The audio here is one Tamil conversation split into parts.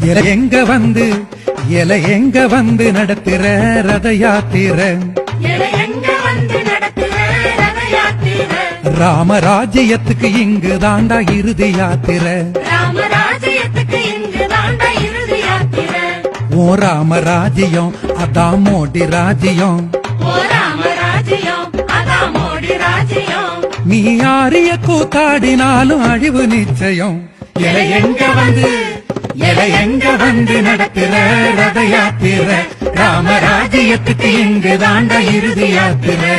எங்க வந்து எங்க வந்து நடத்துற ரத யாத்திரை ராமராஜ்யத்துக்கு இங்கு தாண்டா இறுதி யாத்திரை ஓ ராமராஜ்யம் அதான் மோடி ராஜ்யம் நீ ஆரிய கூத்தாடினாலும் அழிவு நிச்சயம் எங்க வந்து நடத்துற ரத யாத்திரை ராமராஜ்யத்துக்கு இங்கு தாண்டா இறுதி யாத்திரை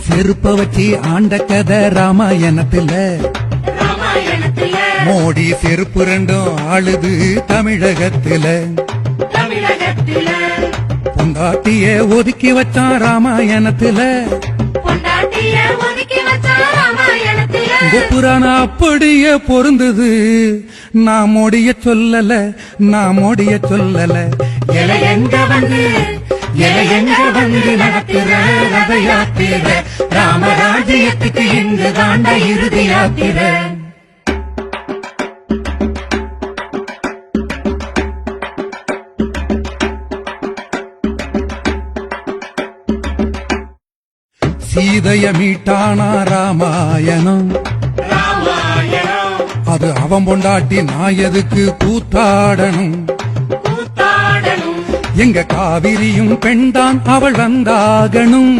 செருப்ப வச்சு ஆண்ட கதை ராமாயணத்துல மோடி செருப்பு ரெண்டும் ஆளுது தமிழகத்துல பொண்டாட்டிய ஒதுக்கி வச்சான் ராமாயணத்துல புராண அப்படியே பொருந்தது நான் மோடிய சொல்லல எங்க வந்து நடத்துற ரத யாத்திரை ராமராஜ்யத்துக்கு இங்கு தாண்ட இறுதி யாத்திரை சீதைய மீட்டானா ராமாயணம் அது அவன் பொண்டாட்டி நான் எதுக்கு கூத்தாடணும் எங்க காவிரியும் பெண்தான் அவள் வந்தாகணும்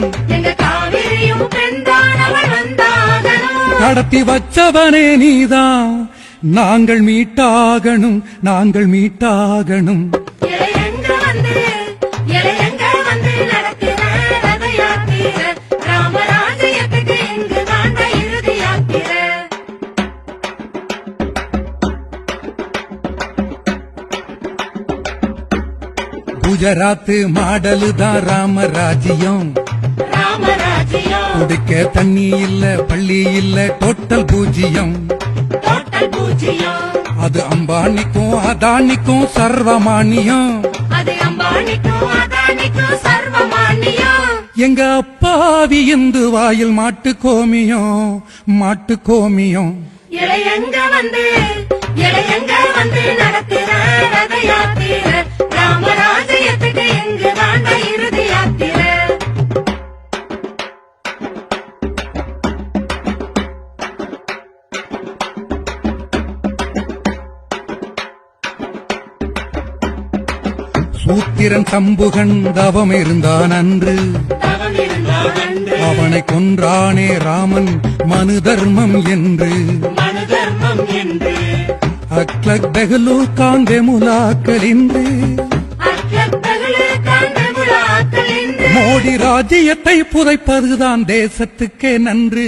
கடத்தி வச்சவனே நீதான் நாங்கள் மீட்டாகணும் குஜராத் மாடலு தான் ராமராஜ்யம் குடிக்க தண்ணி இல்ல பள்ளி இல்ல டோட்டல் பூஜ்யம் அது அம்பானிக்கும் அதானிக்கும் சர்வமானியம் எங்க அப்பாவி இந்து வாயில் மாட்டு கோமியம் எங்க வந்து நடத்துற ரத யாத்திரை ராமராஜ்யத்துக்கு இங்கு தாண்ட இறுதி யாத்திரை சூத்திரன் சம்புகன் தவம் இருந்தான் அன்று அவனை கொன்றானே ராமன் மனு தர்மம் என்று அக்லக் பெகலு காந்தே முலாக்கள் என்று மோடி ராஜ்யத்தை புதைப்பதுதான் தேசத்துக்கே நன்று